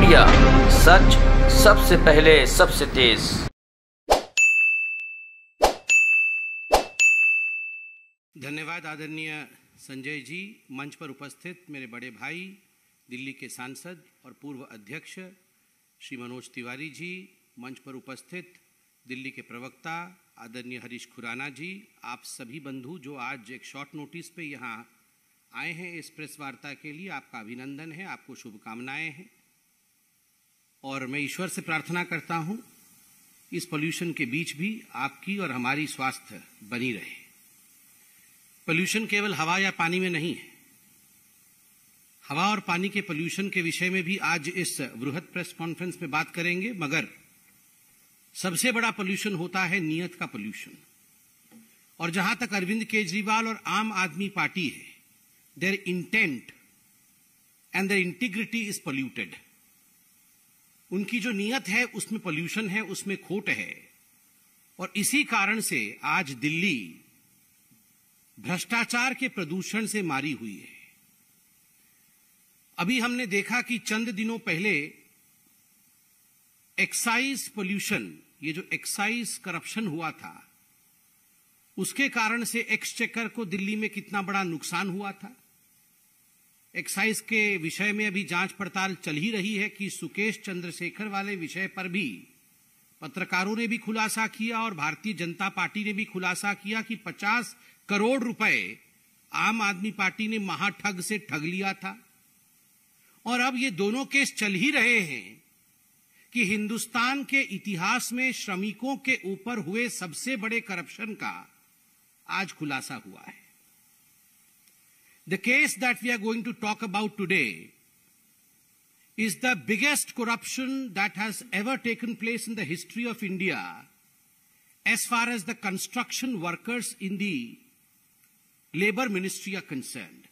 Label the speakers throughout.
Speaker 1: Media, सच सबसे पहले सबसे तेज।
Speaker 2: धन्यवाद आदरणीय संजय जी। मंच पर उपस्थित मेरे बड़े भाई दिल्ली के सांसद और पूर्व अध्यक्ष श्री मनोज तिवारी जी, मंच पर उपस्थित दिल्ली के प्रवक्ता आदरणीय हरीश खुराना जी, आप सभी बंधु जो आज एक शॉर्ट नोटिस पे यहाँ आए हैं इस प्रेस वार्ता के लिए, आपका अभिनंदन है, आपको शुभकामनाएं हैं। और मैं ईश्वर से प्रार्थना करता हूँ इस पोल्यूशन के बीच भी आपकी और हमारी स्वास्थ्य बनी रहे। पोल्यूशन केवल हवा या पानी में नहीं है, हवा और पानी के पोल्यूशन के विषय में भी आज इस बृहद प्रेस कॉन्फ्रेंस में बात करेंगे, मगर सबसे बड़ा पोल्यूशन होता है नीयत का पोल्यूशन। और जहां तक अरविंद केजरीवाल और आम आदमी पार्टी है, their intent and their integrity is polluted. उनकी जो नीयत है उसमें पोल्यूशन है, उसमें खोट है। और इसी कारण से आज दिल्ली भ्रष्टाचार के प्रदूषण से मारी हुई है। अभी हमने देखा कि चंद दिनों पहले एक्साइज पोल्यूशन, ये जो एक्साइज करप्शन हुआ था, उसके कारण से एक्सचेकर को दिल्ली में कितना बड़ा नुकसान हुआ था। एक्साइज के विषय में अभी जांच पड़ताल चल ही रही है कि सुकेश चंद्रशेखर वाले विषय पर भी पत्रकारों ने भी खुलासा किया और भारतीय जनता पार्टी ने भी खुलासा किया कि 50 करोड़ रुपए आम आदमी पार्टी ने महाठग से ठग लिया था। और अब ये दोनों केस चल ही रहे हैं कि हिंदुस्तान के इतिहास में श्रमिकों के ऊपर हुए सबसे बड़े करप्शन का आज खुलासा हुआ है। The case that we are going to talk about today is the biggest corruption that has ever taken place in the history of India as far as the construction workers in the labor ministry are concerned.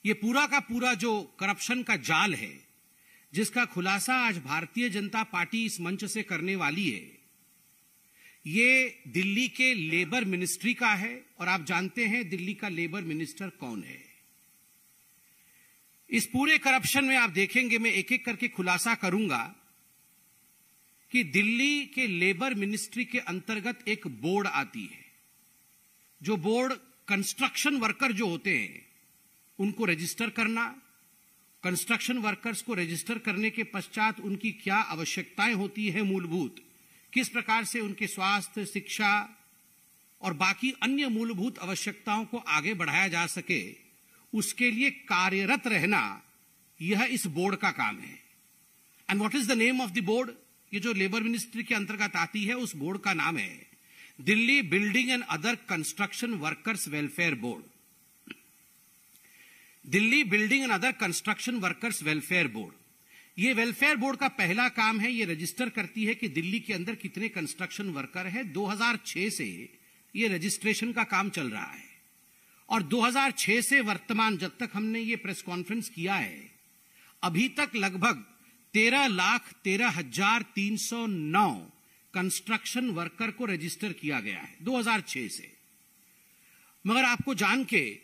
Speaker 2: ये पूरा का पूरा जो corruption का जाल है, जिसका खुलासा आज भारतीय जनता पार्टी इस मंच से करने वाली है, ये दिल्ली के लेबर मिनिस्ट्री का है। और आप जानते हैं दिल्ली का लेबर मिनिस्टर कौन है। इस पूरे करप्शन में आप देखेंगे, मैं एक एक करके खुलासा करूंगा कि दिल्ली के लेबर मिनिस्ट्री के अंतर्गत एक बोर्ड आती है, जो बोर्ड कंस्ट्रक्शन वर्कर जो होते हैं उनको रजिस्टर करना, कंस्ट्रक्शन वर्कर्स को रजिस्टर करने के पश्चात उनकी क्या आवश्यकताएं होती है मूलभूत, किस प्रकार से उनके स्वास्थ्य, शिक्षा और बाकी अन्य मूलभूत आवश्यकताओं को आगे बढ़ाया जा सके, उसके लिए कार्यरत रहना, यह इस बोर्ड का काम है। And what is the name of the board? ये जो लेबर मिनिस्ट्री के अंतर्गत आती है, उस बोर्ड का नाम है Delhi building and other construction workers welfare board. Delhi building and other construction workers welfare board. ये वेलफेयर बोर्ड का पहला काम है, ये रजिस्टर करती है कि दिल्ली के अंदर कितने कंस्ट्रक्शन वर्कर है। 2006 से ये रजिस्ट्रेशन का काम चल रहा है और 2006 से वर्तमान, जब तक हमने ये प्रेस कॉन्फ्रेंस किया है, अभी तक लगभग 13,13,309 कंस्ट्रक्शन वर्कर को रजिस्टर किया गया है 2006 से। मगर आपको जान के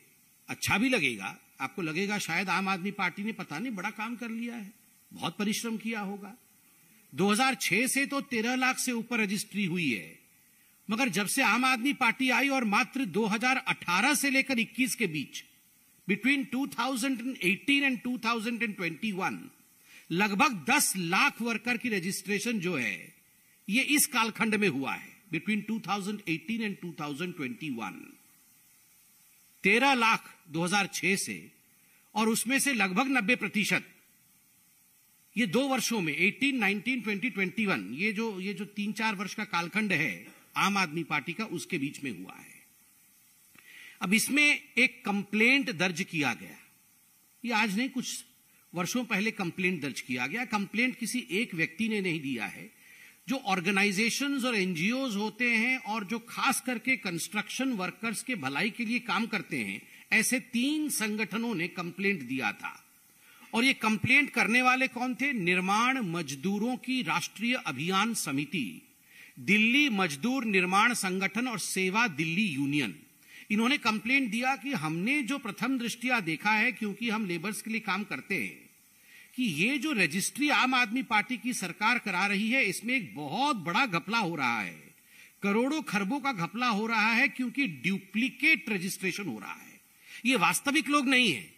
Speaker 2: अच्छा भी लगेगा, आपको लगेगा शायद आम आदमी पार्टी ने पता नहीं बड़ा काम कर लिया है, बहुत परिश्रम किया होगा। 2006 से तो 13 लाख से ऊपर रजिस्ट्री हुई है, मगर जब से आम आदमी पार्टी आई और मात्र 2018 से लेकर 21 के बीच, बिटवीन 2018 एंड 2021, लगभग 10 लाख वर्कर की रजिस्ट्रेशन जो है ये इस कालखंड में हुआ है, बिटवीन 2018 एंड 2021। 13 लाख 2006 से, और उसमें से लगभग 90% ये 2 वर्षों में 18, 19, 20, 21, ये जो 3-4 वर्ष का कालखंड है आम आदमी पार्टी का, उसके बीच में हुआ है। अब इसमें एक कंप्लेंट दर्ज किया गया, ये आज नहीं, कुछ वर्षों पहले कंप्लेंट दर्ज किया गया। कंप्लेंट किसी एक व्यक्ति ने नहीं दिया है, जो ऑर्गेनाइजेशंस और एनजीओज होते हैं और जो खास करके कंस्ट्रक्शन वर्कर्स के भलाई के लिए काम करते हैं, ऐसे 3 संगठनों ने कंप्लेंट दिया था। और ये कंप्लेंट करने वाले कौन थे? निर्माण मजदूरों की राष्ट्रीय अभियान समिति, दिल्ली मजदूर निर्माण संगठन और सेवा दिल्ली यूनियन। इन्होंने कंप्लेंट दिया कि हमने जो प्रथम दृष्टया देखा है, क्योंकि हम लेबर्स के लिए काम करते हैं, कि ये जो रजिस्ट्री आम आदमी पार्टी की सरकार करा रही है, इसमें एक बहुत बड़ा घपला हो रहा है, करोड़ों खरबों का घपला हो रहा है, क्योंकि डुप्लीकेट रजिस्ट्रेशन हो रहा है। ये वास्तविक लोग नहीं है,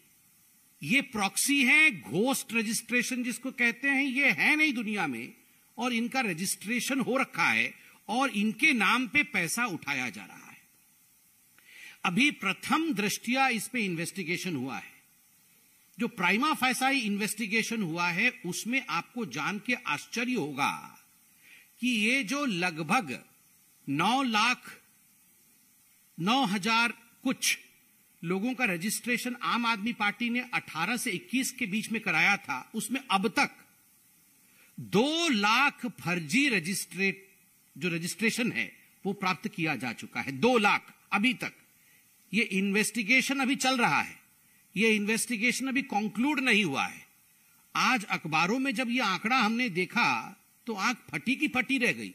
Speaker 2: ये प्रॉक्सी है, घोस्ट रजिस्ट्रेशन जिसको कहते हैं, ये है नहीं दुनिया में, और इनका रजिस्ट्रेशन हो रखा है और इनके नाम पे पैसा उठाया जा रहा है। अभी प्रथम दृष्टया इस पे इन्वेस्टिगेशन हुआ है। जो प्राइमा फैसाई इन्वेस्टिगेशन हुआ है उसमें आपको जान के आश्चर्य होगा कि ये जो लगभग 9,09,000 कुछ लोगों का रजिस्ट्रेशन आम आदमी पार्टी ने 18 से 21 के बीच में कराया था, उसमें अब तक 2 लाख फर्जी जो रजिस्ट्रेशन है वो प्राप्त किया जा चुका है। 2 लाख अभी तक। ये इन्वेस्टिगेशन अभी चल रहा है, ये इन्वेस्टिगेशन अभी कंक्लूड नहीं हुआ है। आज अखबारों में जब ये आंकड़ा हमने देखा तो आंख फटी की फटी रह गई।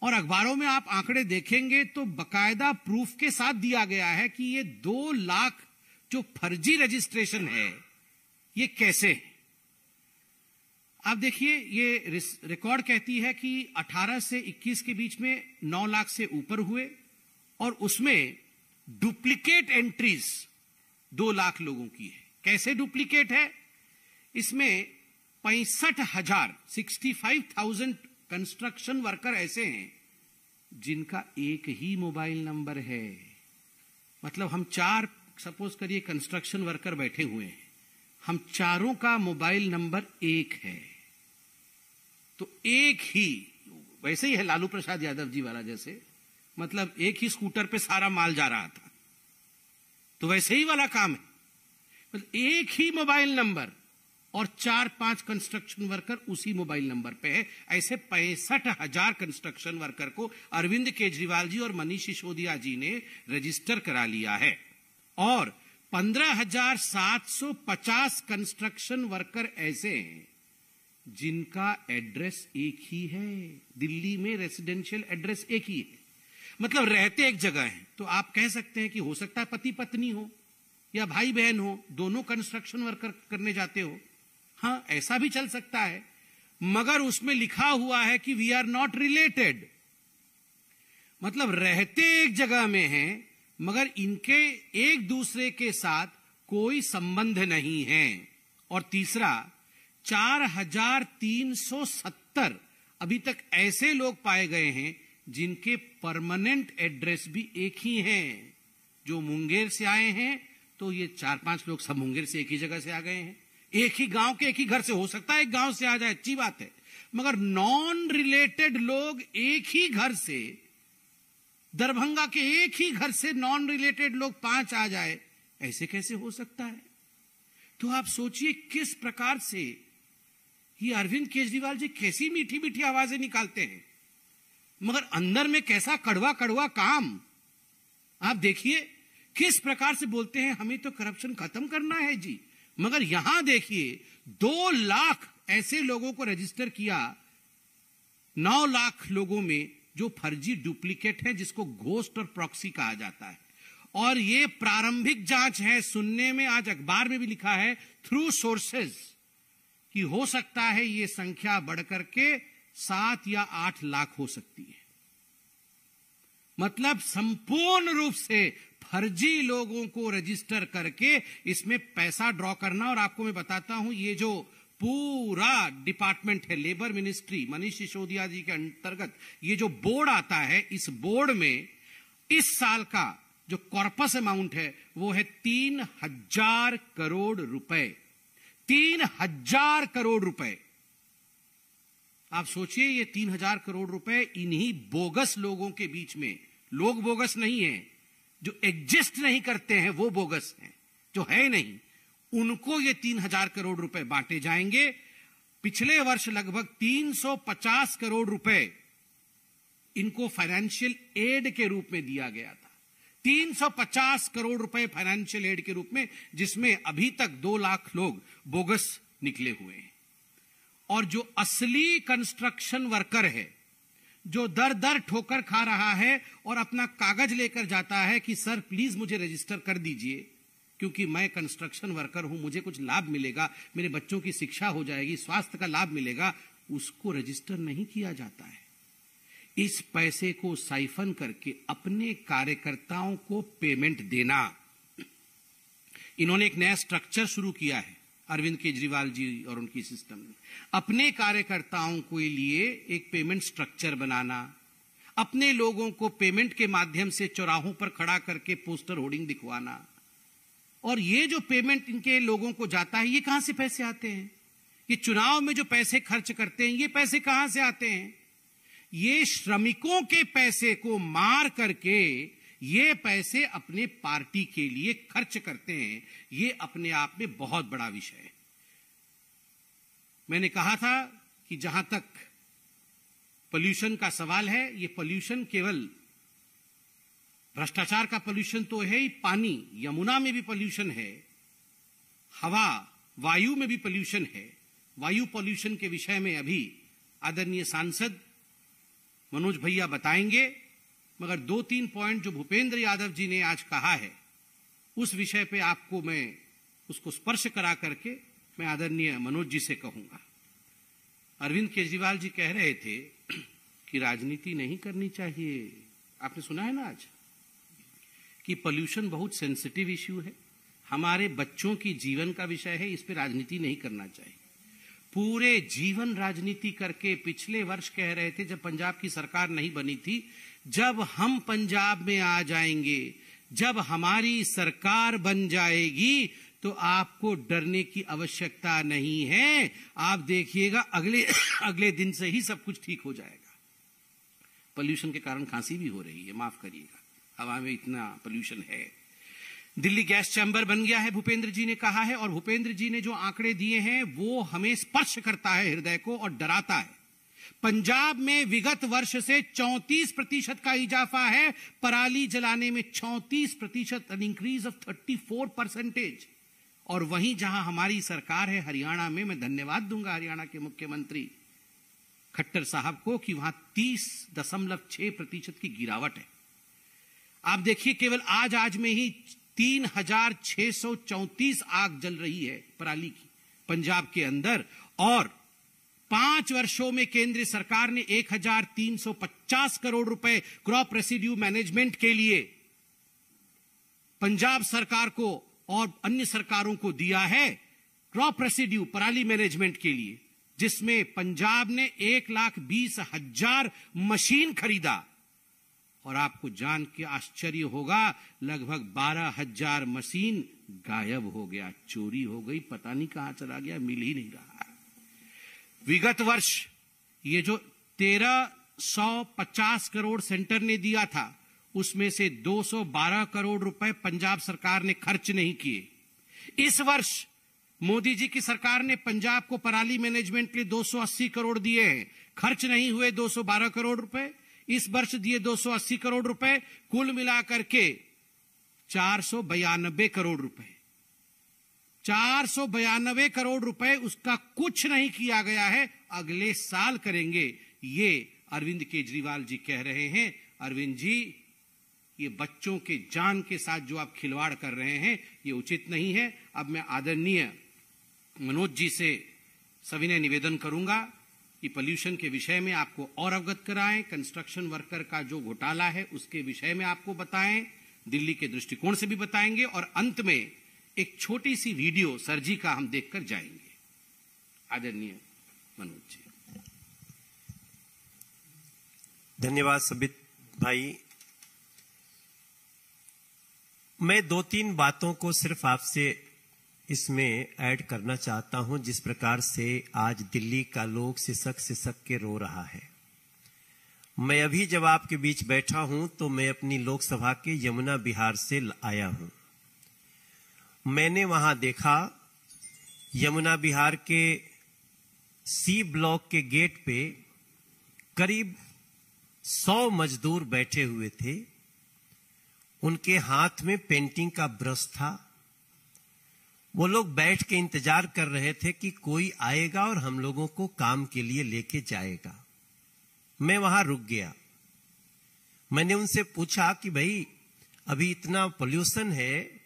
Speaker 2: और अखबारों में आप आंकड़े देखेंगे तो बकायदा प्रूफ के साथ दिया गया है कि ये 2 लाख जो फर्जी रजिस्ट्रेशन है ये कैसे है। आप देखिए, ये रिकॉर्ड कहती है कि 18 से 21 के बीच में 9 लाख से ऊपर हुए और उसमें डुप्लीकेट एंट्रीज 2 लाख लोगों की है। कैसे डुप्लीकेट है? इसमें 65,000 कंस्ट्रक्शन वर्कर ऐसे हैं जिनका एक ही मोबाइल नंबर है। मतलब हम 4 सपोज करिए कंस्ट्रक्शन वर्कर बैठे हुए हैं, हम चारों का मोबाइल नंबर एक है, तो एक ही, वैसे ही है लालू प्रसाद यादव जी वाला जैसे, मतलब एक ही स्कूटर पे सारा माल जा रहा था, तो वैसे ही वाला काम है। मतलब एक ही मोबाइल नंबर और 4-5 कंस्ट्रक्शन वर्कर उसी मोबाइल नंबर पे है। ऐसे 65,000 कंस्ट्रक्शन वर्कर को अरविंद केजरीवाल जी और मनीष सिसोदिया जी ने रजिस्टर करा लिया है। और 15,750 कंस्ट्रक्शन वर्कर ऐसे हैं जिनका एड्रेस एक ही है। दिल्ली में रेसिडेंशियल एड्रेस एक ही है, मतलब रहते एक जगह है। तो आप कह सकते हैं कि हो सकता है पति पत्नी हो या भाई बहन हो, दोनों कंस्ट्रक्शन वर्कर करने जाते हो। हाँ, ऐसा भी चल सकता है, मगर उसमें लिखा हुआ है कि वी आर नॉट रिलेटेड। मतलब रहते एक जगह में हैं मगर इनके एक दूसरे के साथ कोई संबंध नहीं है। और तीसरा, 4,370 अभी तक ऐसे लोग पाए गए हैं जिनके परमानेंट एड्रेस भी एक ही हैं। जो मुंगेर से आए हैं तो ये 4-5 लोग सब मुंगेर से एक ही जगह से आ गए हैं, एक ही गांव के एक ही घर से। हो सकता है एक गांव से आ जाए, अच्छी बात है, मगर नॉन रिलेटेड लोग एक ही घर से, दरभंगा के एक ही घर से नॉन रिलेटेड लोग 5 आ जाए, ऐसे कैसे हो सकता है? तो आप सोचिए किस प्रकार से ये अरविंद केजरीवाल जी कैसी मीठी मीठी आवाजें निकालते हैं, मगर अंदर में कैसा कड़वा कड़वा काम। आप देखिए किस प्रकार से बोलते हैं, हमें तो करप्शन खत्म करना है जी, मगर यहां देखिए 2 लाख ऐसे लोगों को रजिस्टर किया, 9 लाख लोगों में जो फर्जी डुप्लीकेट है, जिसको घोस्ट और प्रॉक्सी कहा जाता है। और ये प्रारंभिक जांच है। सुनने में आज अखबार में भी लिखा है थ्रू सोर्सेज कि हो सकता है ये संख्या बढ़कर के 7 या 8 लाख हो सकती है। मतलब संपूर्ण रूप से फर्जी लोगों को रजिस्टर करके इसमें पैसा ड्रॉ करना। और आपको मैं बताता हूं, ये जो पूरा डिपार्टमेंट है, लेबर मिनिस्ट्री, मनीष सिसोदिया जी के अंतर्गत ये जो बोर्ड आता है, इस बोर्ड में इस साल का जो कॉर्पस अमाउंट है वो है 3,000 करोड़ रुपए। 3,000 करोड़ रुपए। आप सोचिए, ये 3,000 करोड़ रुपए इन्हीं बोगस लोगों के बीच में, लोग बोगस नहीं है, जो एग्जिस्ट नहीं करते हैं वो बोगस हैं, जो है नहीं, उनको ये 3,000 करोड़ रुपए बांटे जाएंगे। पिछले वर्ष लगभग 350 करोड़ रुपए इनको फाइनेंशियल एड के रूप में दिया गया था। 350 करोड़ रुपए फाइनेंशियल एड के रूप में, जिसमें अभी तक 2 लाख लोग बोगस निकले हुए हैं। और जो असली कंस्ट्रक्शन वर्कर है, जो दर दर ठोकर खा रहा है और अपना कागज लेकर जाता है कि सर प्लीज मुझे रजिस्टर कर दीजिए, क्योंकि मैं कंस्ट्रक्शन वर्कर हूं, मुझे कुछ लाभ मिलेगा, मेरे बच्चों की शिक्षा हो जाएगी, स्वास्थ्य का लाभ मिलेगा, उसको रजिस्टर नहीं किया जाता है। इस पैसे को साइफन करके अपने कार्यकर्ताओं को पेमेंट देना, इन्होंने एक नया स्ट्रक्चर शुरू किया है अरविंद केजरीवाल जी और उनकी सिस्टम ने। अपने कार्यकर्ताओं के लिए एक पेमेंट स्ट्रक्चर बनाना, अपने लोगों को पेमेंट के माध्यम से चौराहों पर खड़ा करके पोस्टर होर्डिंग दिखवाना, और ये जो पेमेंट इनके लोगों को जाता है, ये कहां से पैसे आते हैं? ये चुनाव में जो पैसे खर्च करते हैं, ये पैसे कहां से आते हैं? ये श्रमिकों के पैसे को मार करके ये पैसे अपने पार्टी के लिए खर्च करते हैं। ये अपने आप में बहुत बड़ा विषय है। मैंने कहा था कि जहां तक पोल्यूशन का सवाल है, ये पोल्यूशन केवल भ्रष्टाचार का पोल्यूशन तो है ही, पानी यमुना में भी पोल्यूशन है, हवा वायु में भी पोल्यूशन है। वायु पोल्यूशन के विषय में अभी आदरणीय सांसद मनोज भैया बताएंगे, मगर 2-3 पॉइंट जो भूपेंद्र यादव जी ने आज कहा है, उस विषय पे आपको मैं उसको स्पर्श करा करके मैं आदरणीय मनोज जी से कहूंगा। अरविंद केजरीवाल जी कह रहे थे कि राजनीति नहीं करनी चाहिए। आपने सुना है ना आज कि पोल्यूशन बहुत सेंसिटिव इश्यू है, हमारे बच्चों की जीवन का विषय है, इस पे राजनीति नहीं करना चाहिए। पूरे जीवन राजनीति करके पिछले वर्ष कह रहे थे, जब पंजाब की सरकार नहीं बनी थी, जब हम पंजाब में आ जाएंगे, जब हमारी सरकार बन जाएगी, तो आपको डरने की आवश्यकता नहीं है। आप देखिएगा अगले दिन से ही सब कुछ ठीक हो जाएगा। पोल्यूशन के कारण खांसी भी हो रही है, माफ करिएगा, हवा में इतना पोल्यूशन है। दिल्ली गैस चैम्बर बन गया है, भूपेंद्र जी ने कहा है, और भूपेंद्र जी ने जो आंकड़े दिए हैं वो हमें स्पर्श करता है हृदय को और डराता है। पंजाब में विगत वर्ष से 34% का इजाफा है, पराली जलाने में 34%, एन इंक्रीज ऑफ 34%। और वहीं जहां हमारी सरकार है हरियाणा में, मैं धन्यवाद दूंगा हरियाणा के मुख्यमंत्री खट्टर साहब को कि वहां 30.6% की गिरावट है। आप देखिए केवल आज में ही 3634 आग जल रही है पराली की पंजाब के अंदर, और 5 वर्षों में केंद्र सरकार ने 1350 करोड़ रुपए क्रॉप रेसिड्यू मैनेजमेंट के लिए पंजाब सरकार को और अन्य सरकारों को दिया है, क्रॉप रेसिड्यू पराली मैनेजमेंट के लिए, जिसमें पंजाब ने 1,20,000 मशीन खरीदा। और आपको जान के आश्चर्य होगा, लगभग 12,000 मशीन गायब हो गया, चोरी हो गई, पता नहीं कहां चला गया, मिल ही नहीं रहा। विगत वर्ष ये जो 1350 करोड़ सेंटर ने दिया था, उसमें से 212 करोड़ रुपए पंजाब सरकार ने खर्च नहीं किए। इस वर्ष मोदी जी की सरकार ने पंजाब को पराली मैनेजमेंट के लिए 280 करोड़ दिए हैं, खर्च नहीं हुए 212 करोड़ रुपए। इस वर्ष दिए 280 करोड़ रुपए, कुल मिलाकर के 492 करोड़ रुपए, 492 करोड़ रुपए, उसका कुछ नहीं किया गया है, अगले साल करेंगे, ये अरविंद केजरीवाल जी कह रहे हैं। अरविंद जी, ये बच्चों के जान के साथ जो आप खिलवाड़ कर रहे हैं, ये उचित नहीं है। अब मैं आदरणीय मनोज जी से सविनय निवेदन करूंगा कि पोल्यूशन के विषय में आपको और अवगत कराएं, कंस्ट्रक्शन वर्कर का जो घोटाला है उसके विषय में आपको बताएं, दिल्ली के दृष्टिकोण से भी बताएंगे, और अंत में एक छोटी सी वीडियो सर जी का हम देखकर जाएंगे। आदरणीय मनोज जी।
Speaker 3: धन्यवाद सबित भाई। मैं 2-3 बातों को सिर्फ आपसे इसमें ऐड करना चाहता हूं। जिस प्रकार से आज दिल्ली का लोग सिसक के रो रहा है, मैं अभी जब आपके बीच बैठा हूं तो मैं अपनी लोकसभा के यमुना बिहार से आया हूं। मैंने वहां देखा यमुना बिहार के सी ब्लॉक के गेट पे करीब 100 मजदूर बैठे हुए थे। उनके हाथ में पेंटिंग का ब्रश था। वो लोग बैठ के इंतजार कर रहे थे कि कोई आएगा और हम लोगों को काम के लिए लेके जाएगा। मैं वहां रुक गया। मैंने उनसे पूछा कि भाई, अभी इतना पोल्यूशन है,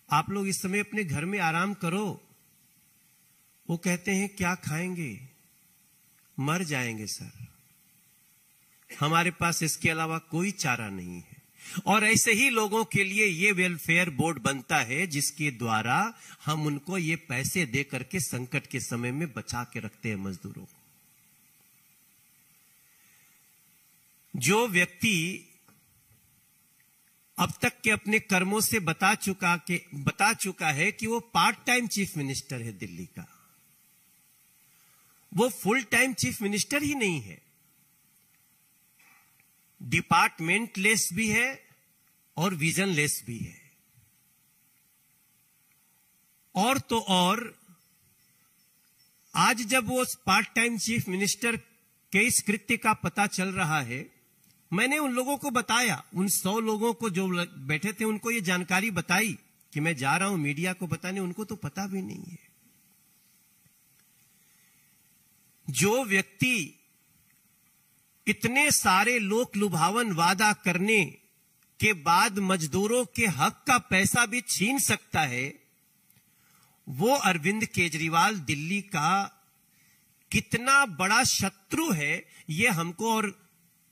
Speaker 3: आप लोग इस समय अपने घर में आराम करो। वो कहते हैं क्या खाएंगे, मर जाएंगे सर, हमारे पास इसके अलावा कोई चारा नहीं है। और ऐसे ही लोगों के लिए ये वेलफेयर बोर्ड बनता है जिसके द्वारा हम उनको ये पैसे दे करके संकट के समय में बचा के रखते हैं मजदूरों को। जो व्यक्ति अब तक के अपने कर्मों से बता चुका है कि वो पार्ट टाइम चीफ मिनिस्टर है दिल्ली का, वो फुल टाइम चीफ मिनिस्टर ही नहीं है, डिपार्टमेंट लेस भी है और विजन लेस भी है। और तो और आज जब वो पार्ट टाइम चीफ मिनिस्टर के इस कृत्य का पता चल रहा है, मैंने उन लोगों को बताया, उन 100 लोगों को जो बैठे थे उनको ये जानकारी बताई कि मैं जा रहा हूं मीडिया को बताने, उनको तो पता भी नहीं है। जो व्यक्ति इतने सारे लोक लुभावन वादा करने के बाद मजदूरों के हक का पैसा भी छीन सकता है, वो अरविंद केजरीवाल दिल्ली का कितना बड़ा शत्रु है, ये हमको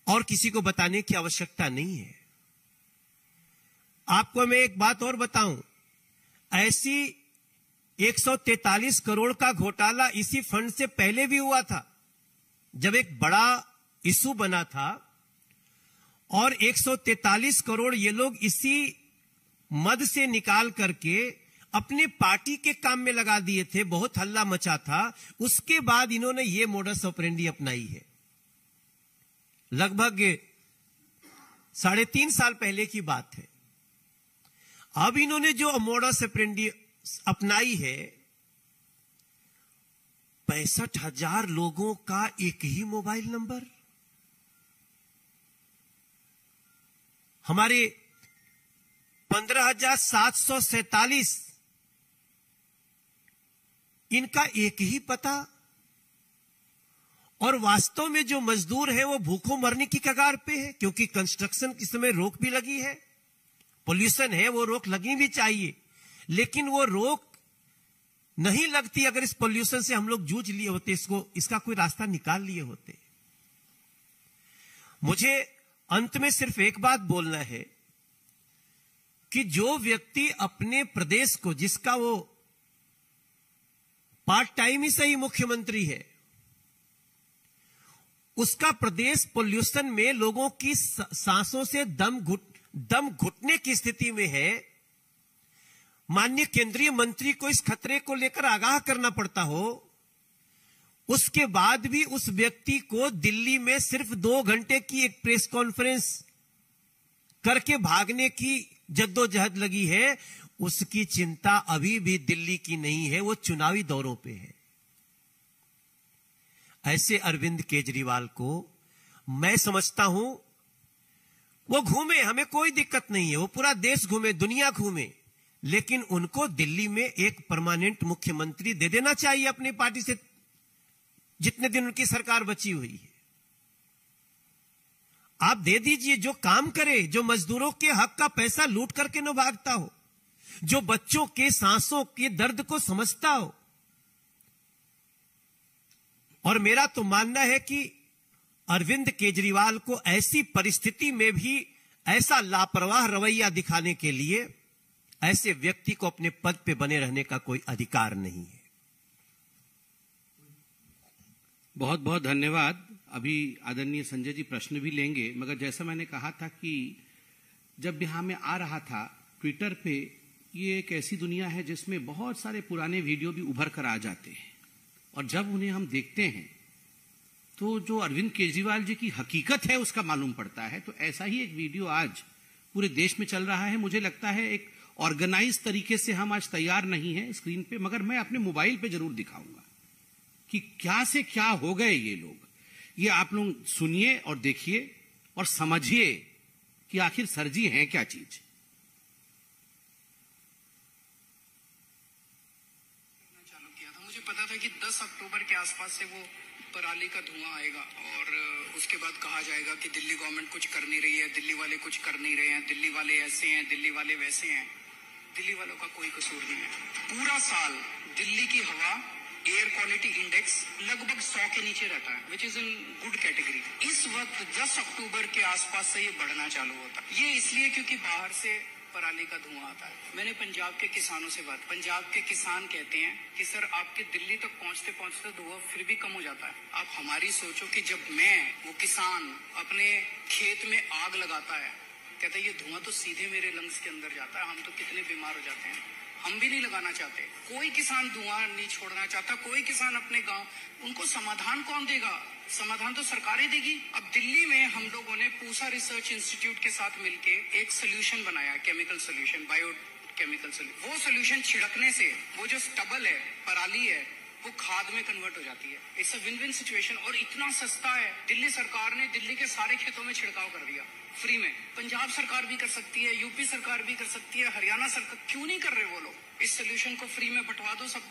Speaker 3: और किसी को बताने की आवश्यकता नहीं है। आपको मैं एक बात और बताऊं, ऐसी 143 करोड़ का घोटाला इसी फंड से पहले भी हुआ था, जब एक बड़ा इशू बना था और 143 करोड़ ये लोग इसी मद से निकाल करके अपने पार्टी के काम में लगा दिए थे, बहुत हल्ला मचा था। उसके बाद इन्होंने ये मोडस ऑपरेंडी अपनाई है। लगभग 3.5 साल पहले की बात है। अब इन्होंने जो मोडस ऑपरेंडी अपनाई है, 65,000 लोगों का एक ही मोबाइल नंबर, हमारे 15,747 इनका एक ही पता, और वास्तव में जो मजदूर है वो भूखों मरने की कगार पे है, क्योंकि कंस्ट्रक्शन के समय रोक भी लगी है, पोल्यूशन है, वो रोक लगनी भी चाहिए, लेकिन वो रोक नहीं लगती अगर इस पोल्यूशन से हम लोग जूझ लिए होते, इसका कोई रास्ता निकाल लिए होते। मुझे अंत में सिर्फ एक बात बोलना है कि जो व्यक्ति अपने प्रदेश को, जिसका वो पार्ट टाइम ही सही मुख्यमंत्री है, उसका प्रदेश पोल्यूशन में लोगों की सांसों से दम घुटने की स्थिति में है, माननीय केंद्रीय मंत्री को इस खतरे को लेकर आगाह करना पड़ता हो, उसके बाद भी उस व्यक्ति को दिल्ली में सिर्फ 2 घंटे की एक प्रेस कॉन्फ्रेंस करके भागने की जद्दोजहद लगी है। उसकी चिंता अभी भी दिल्ली की नहीं है, वो चुनावी दौरों पे है। ऐसे अरविंद केजरीवाल को मैं समझता हूं, वो घूमे, हमें कोई दिक्कत नहीं है, वो पूरा देश घूमे, दुनिया घूमे, लेकिन उनको दिल्ली में एक परमानेंट मुख्यमंत्री दे देना चाहिए अपनी पार्टी से, जितने दिन उनकी सरकार बची हुई है। आप दे दीजिए, जो काम करे, जो मजदूरों के हक का पैसा लूट करके न भागता हो, जो बच्चों के सांसों के दर्द को समझता हो। और मेरा तो मानना है कि अरविंद केजरीवाल को ऐसी परिस्थिति में भी ऐसा लापरवाह रवैया दिखाने के लिए ऐसे व्यक्ति को अपने पद पे बने रहने का कोई अधिकार नहीं है।
Speaker 2: बहुत बहुत धन्यवाद। अभी आदरणीय संजय जी प्रश्न भी लेंगे, मगर जैसा मैंने कहा था कि जब यहां में आ रहा था ट्विटर पे, ये एक ऐसी दुनिया है जिसमें बहुत सारे पुराने वीडियो भी उभर कर आ जाते हैं, और जब उन्हें हम देखते हैं तो जो अरविंद केजरीवाल जी की हकीकत है उसका मालूम पड़ता है। तो ऐसा ही एक वीडियो आज पूरे देश में चल रहा है। मुझे लगता है एक ऑर्गेनाइज तरीके से हम आज तैयार नहीं है स्क्रीन पे, मगर मैं अपने मोबाइल पे जरूर दिखाऊंगा कि क्या से क्या हो गए ये लोग। ये आप लोग सुनिए और देखिए और समझिए कि आखिर सरजी हैं क्या चीज।
Speaker 4: चालू किया था, मुझे पता था कि 10 अक्टूबर के आसपास से वो पराली का धुआं आएगा और उसके बाद कहा जाएगा कि दिल्ली गवर्नमेंट कुछ कर नहीं रही है, दिल्ली वाले कुछ कर नहीं रहे हैं, दिल्ली वाले ऐसे हैं, दिल्ली वाले वैसे हैं। दिल्ली वालों का कोई कसूर नहीं है। पूरा साल दिल्ली की हवा एयर क्वालिटी इंडेक्स लगभग 100 के नीचे रहता है, which is in good category. इस वक्त 10 अक्टूबर के आसपास से ये बढ़ना चालू होता है। ये इसलिए क्योंकि बाहर से पराली का धुआं आता है। मैंने पंजाब के किसानों से बात, पंजाब के किसान कहते हैं कि सर आपके दिल्ली तक पहुंचते पहुंचते धुआं फिर भी कम हो जाता है। आप हमारी सोचो कि जब वो किसान अपने खेत में आग लगाता है, कहता है ये धुआं तो सीधे मेरे लंग्स के अंदर जाता है, हम तो कितने बीमार हो जाते हैं। हम भी नहीं लगाना चाहते, कोई किसान धुआं नहीं छोड़ना चाहता, कोई किसान अपने गांव, उनको समाधान कौन देगा? समाधान तो सरकारें देगी। अब दिल्ली में हम लोगों ने पूसा रिसर्च इंस्टीट्यूट के साथ मिलके एक सोल्यूशन बनाया, केमिकल सोल्यूशन, बायोकेमिकल सोल्यूशन। वो सोल्यूशन छिड़कने से वो जो स्टबल है, पराली है, वो खाद में कन्वर्ट हो जाती है। It's a win win situation और इतना सस्ता है। दिल्ली सरकार ने दिल्ली के सारे खेतों में छिड़काव कर दिया फ्री में। पंजाब सरकार भी कर सकती है, यूपी सरकार भी कर सकती है, हरियाणा सरकार क्यों नहीं कर रहे वो लोग? इस सोल्यूशन को फ्री में बंटवा दो, सब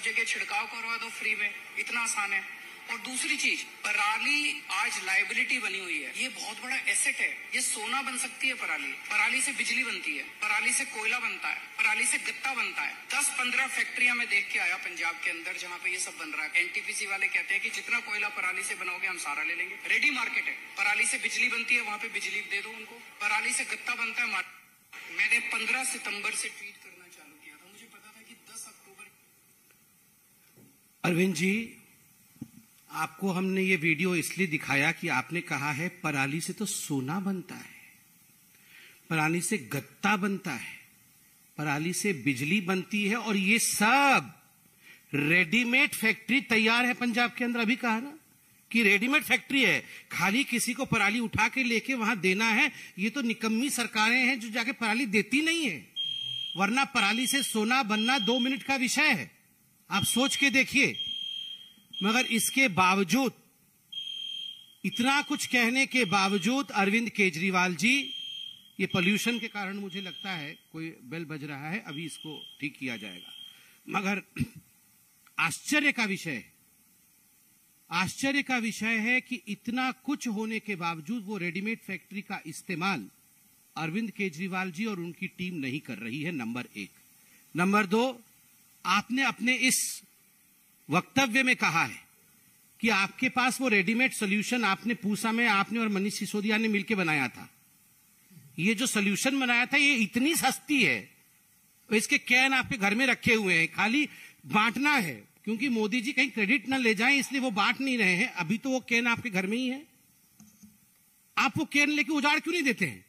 Speaker 4: जगह छिड़काव करवा दो फ्री में, इतना आसान है। और दूसरी चीज, पराली आज लायबिलिटी बनी हुई है, ये बहुत बड़ा एसेट है। ये सोना बन सकती है पराली। पराली से बिजली बनती है, पराली से कोयला बनता है, पराली से गत्ता बनता है। 10-15 फैक्ट्रियां मैं देख के आया पंजाब के अंदर जहां पे ये सब बन रहा है। एनटीपीसी वाले कहते हैं कि जितना कोयला पराली से बनाओगे हम सारा ले लेंगे। रेडी मार्केट है। पराली से बिजली बनती है, वहां पे बिजली दे दो उनको। पराली से गत्ता बनता है। मैंने 15 सितंबर से ट्वीट करना चालू किया था। मुझे पता था कि 10 अक्टूबर।
Speaker 2: अरविंद जी, आपको हमने ये वीडियो इसलिए दिखाया कि आपने कहा है पराली से तो सोना बनता है, पराली से गत्ता बनता है, पराली से बिजली बनती है, और ये सब रेडीमेड फैक्ट्री तैयार है पंजाब के अंदर। अभी कहा ना कि रेडीमेड फैक्ट्री है, खाली किसी को पराली उठा के लेके वहां देना है। ये तो निकम्मी सरकारें हैं जो जाके पराली देती नहीं है, वरना पराली से सोना बनना 2 मिनट का विषय है। आप सोच के देखिए। मगर इसके बावजूद, इतना कुछ कहने के बावजूद, अरविंद केजरीवाल जी, ये पोल्यूशन के कारण मुझे लगता है कोई बेल बज रहा है, अभी इसको ठीक किया जाएगा। मगर आश्चर्य का विषय है कि इतना कुछ होने के बावजूद वो रेडीमेड फैक्ट्री का इस्तेमाल अरविंद केजरीवाल जी और उनकी टीम नहीं कर रही है, नंबर 1। नंबर 2, आपने अपने इस वक्तव्य में कहा है कि आपके पास वो रेडीमेड सोल्यूशन आपने पूसा में आपने और मनीष सिसोदिया ने मिलकर बनाया था। ये जो सोल्यूशन बनाया था ये इतनी सस्ती है, इसके कैन आपके घर में रखे हुए हैं, खाली बांटना है, क्योंकि मोदी जी कहीं क्रेडिट ना ले जाएं इसलिए वो बांट नहीं रहे हैं। अभी तो वो कैन आपके घर में ही है, आप वो कैन लेके उजाड़ क्यों नहीं देते हैं?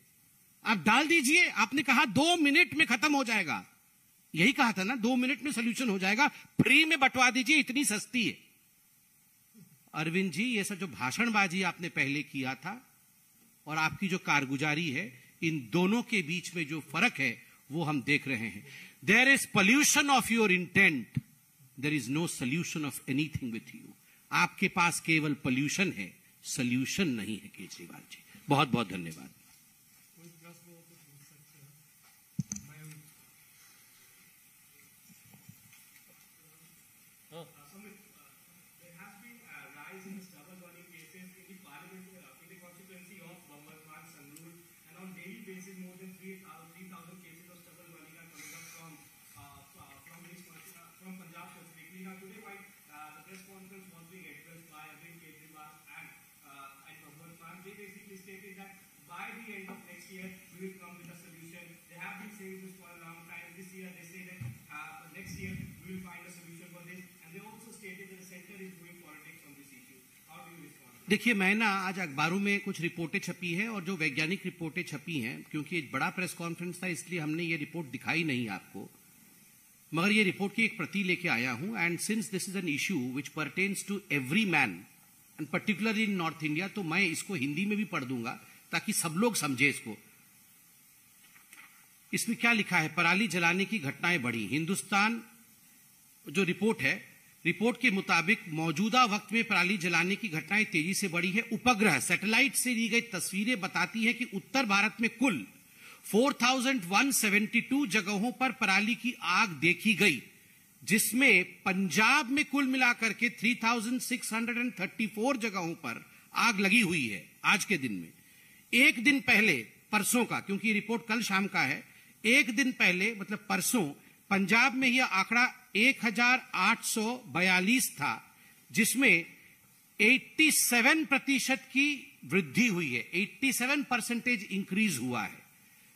Speaker 2: आप डाल दीजिए। आपने कहा 2 मिनट में खत्म हो जाएगा, यही कहा था ना, 2 मिनट में सोल्यूशन हो जाएगा, फ्री में बंटवा दीजिए, इतनी सस्ती है। अरविंद जी, ये सब जो भाषणबाजी आपने पहले किया था और आपकी जो कारगुजारी है, इन दोनों के बीच में जो फर्क है वो हम देख रहे हैं। There is pollution of your intent, there is no solution of anything with you. आपके पास केवल पोल्यूशन है, सोल्यूशन नहीं है केजरीवाल जी। बहुत बहुत धन्यवाद।
Speaker 5: By the end of next year, we will come with a solution. They have been saying this for a long time. This year, they say that next year we will find a solution for this. And they also stated that the center is doing politics on this issue. How do you respond?
Speaker 2: देखिए, मैं ना आज अखबारों में कुछ रिपोर्टें छपी है और जो वैज्ञानिक रिपोर्टें छपी हैं, क्योंकि एक बड़ा प्रेस कॉन्फ्रेंस था इसलिए हमने ये रिपोर्ट दिखाई नहीं आपको, मगर ये रिपोर्ट की एक प्रति लेके आया हूं। And since this is an issue which pertains to every man and particularly in north India, तो मैं इसको हिंदी में भी पढ़ दूंगा ताकि सब लोग समझे इसको। इसमें क्या लिखा है? पराली जलाने की घटनाएं बढ़ी। हिंदुस्तान जो रिपोर्ट है, रिपोर्ट के मुताबिक मौजूदा वक्त में पराली जलाने की घटनाएं तेजी से बढ़ी है। उपग्रह सैटेलाइट से ली गई तस्वीरें बताती है कि उत्तर भारत में कुल 4172 जगहों पर पराली की आग देखी गई, जिसमें पंजाब में कुल मिलाकर के 3634 जगहों पर आग लगी हुई है आज के दिन में। एक दिन पहले, परसों का, क्योंकि रिपोर्ट कल शाम का है, एक दिन पहले मतलब परसों पंजाब में यह आंकड़ा 1842 था, जिसमें 87% की वृद्धि हुई है, 87% इंक्रीज हुआ है।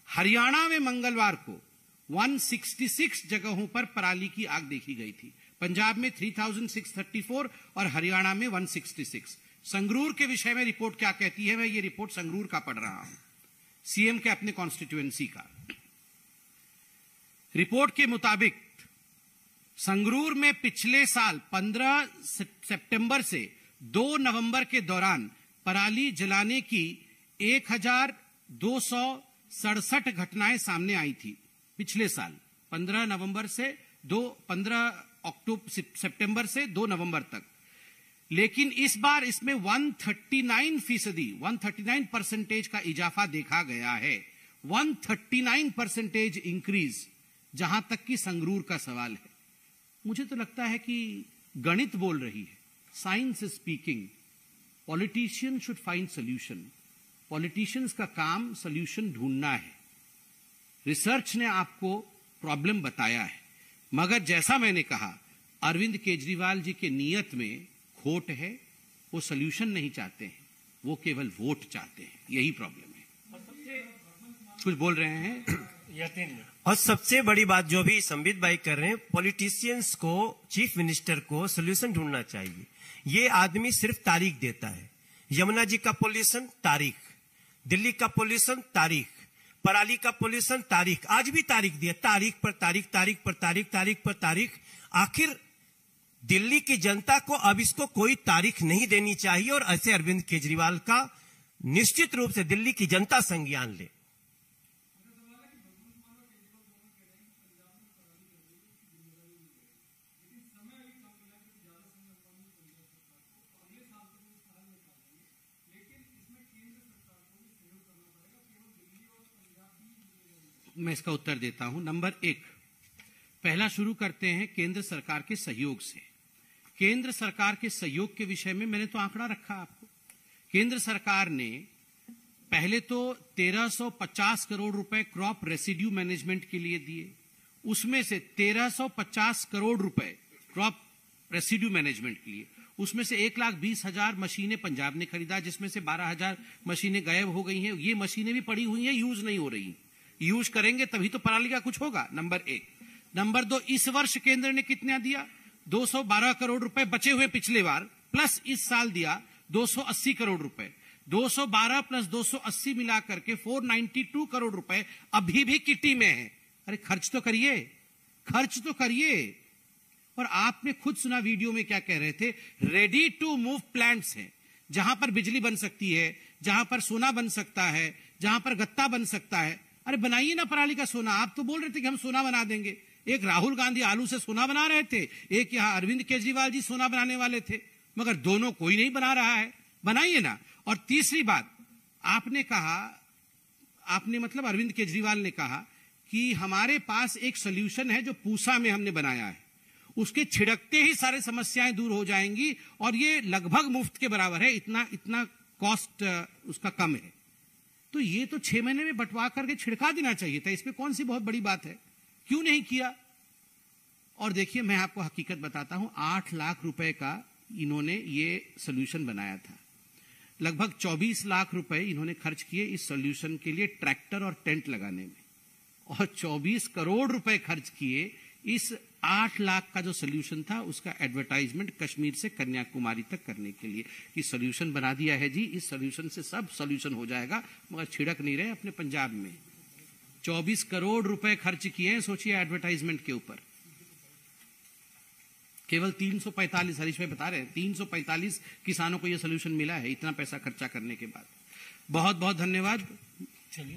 Speaker 2: हरियाणा में मंगलवार को 166 जगहों पर पराली की आग देखी गई थी। पंजाब में 3634 और हरियाणा में 166। संगरूर के विषय में रिपोर्ट क्या कहती है, मैं ये रिपोर्ट संगरूर का पढ़ रहा हूं, सीएम के अपने कॉन्स्टिट्यूएंसी का। रिपोर्ट के मुताबिक संगरूर में पिछले साल 15 सितंबर से 2 नवंबर के दौरान पराली जलाने की 1267 घटनाएं सामने आई थी। पिछले साल 15 नवंबर से 15 सितंबर से 2 नवंबर तक। लेकिन इस बार इसमें 139% का इजाफा देखा गया है, 139% इंक्रीज, जहां तक कि संगरूर का सवाल है। मुझे तो लगता है कि गणित बोल रही है, science is speaking. Politician should find solution. Politicians का काम सोल्यूशन ढूंढना है। रिसर्च ने आपको प्रॉब्लम बताया है, मगर जैसा मैंने कहा, अरविंद केजरीवाल जी के नियत में खोट है। वो सोल्यूशन नहीं चाहते हैं, वो केवल वोट चाहते हैं। यही प्रॉब्लम है। कुछ बोल रहे हैं
Speaker 3: और सबसे बड़ी बात जो भी संबित भाई कर रहे हैं, पॉलिटिशियंस को, चीफ मिनिस्टर को सोल्यूशन ढूंढना चाहिए। ये आदमी सिर्फ तारीख देता है। यमुना जी का पोल्यूशन तारीख, दिल्ली का पोल्यूशन तारीख, पराली का पोल्यूशन तारीख, आज भी तारीख दिया, तारीख पर तारीख, तारीख पर तारीख, तारीख पर तारीख। आखिर दिल्ली की जनता को अब इसको कोई तारीख नहीं देनी चाहिए और ऐसे अरविंद केजरीवाल का निश्चित रूप से दिल्ली की जनता संज्ञान ले।
Speaker 2: मैं इसका उत्तर देता हूं। नंबर 1, पहला शुरू करते हैं केंद्र सरकार के सहयोग से। केंद्र सरकार के सहयोग के विषय में मैंने तो आंकड़ा रखा आपको। केंद्र सरकार ने पहले तो 1350 करोड़ रुपए क्रॉप रेसिड्यू मैनेजमेंट के लिए दिए, उसमें से 1350 करोड़ रुपए क्रॉप रेसिड्यू मैनेजमेंट के लिए, उसमें से 1,20,000 मशीनें पंजाब ने खरीदा, जिसमें से 12,000 मशीनें गायब हो गई हैं। ये मशीनें भी पड़ी हुई हैं, यूज नहीं हो रही। यूज करेंगे तभी तो पराली का कुछ होगा, नंबर 1। नंबर 2, इस वर्ष केंद्र ने कितना दिया? 212 करोड़ रुपए बचे हुए पिछले बार, प्लस इस साल दिया 280 करोड़ रुपए। 212 प्लस 280 मिलाकर के 492 करोड़ रुपए अभी भी किटी में है। अरे खर्च तो करिए, खर्च तो करिए। और आपने खुद सुना वीडियो में क्या कह रहे थे, रेडी टू मूव प्लांट्स हैं, जहां पर बिजली बन सकती है, जहां पर सोना बन सकता है, जहां पर गत्ता बन सकता है। अरे बनाइए ना पराली का सोना। आप तो बोल रहे थे कि हम सोना बना देंगे। एक राहुल गांधी आलू से सोना बना रहे थे, एक यहां अरविंद केजरीवाल जी सोना बनाने वाले थे, मगर दोनों कोई नहीं बना रहा है। बनाइए ना। और तीसरी बात, आपने कहा, आपने मतलब अरविंद केजरीवाल ने कहा कि हमारे पास एक सोल्यूशन है जो पूसा में हमने बनाया है, उसके छिड़कते ही सारी समस्याएं दूर हो जाएंगी और ये लगभग मुफ्त के बराबर है, इतना कॉस्ट उसका कम है। तो ये तो 6 महीने में बंटवा करके छिड़का देना चाहिए था। इसमें कौन सी बहुत बड़ी बात है, क्यों नहीं किया? और देखिए, मैं आपको हकीकत बताता हूं, 8 लाख रुपए का इन्होंने ये सोल्यूशन बनाया था। लगभग 24 लाख रुपए इन्होंने खर्च किए इस सोल्यूशन के लिए, ट्रैक्टर और टेंट लगाने में, और 24 करोड़ रुपए खर्च किए इस 8 लाख का जो सोल्यूशन था उसका एडवर्टाइजमेंट कश्मीर से कन्याकुमारी तक करने के लिए कि सोल्यूशन बना दिया है जी, इस सोल्यूशन से सब सोल्यूशन हो जाएगा, मगर छिड़क नहीं रहे अपने पंजाब में। 24 करोड़ रुपए खर्च किए हैं, सोचिए, एडवर्टाइजमेंट के ऊपर। केवल 345, हरीश भाई बता रहे हैं, 345 किसानों को यह सोल्यूशन मिला है, इतना पैसा खर्चा करने के बाद। बहुत बहुत धन्यवाद। चलिए।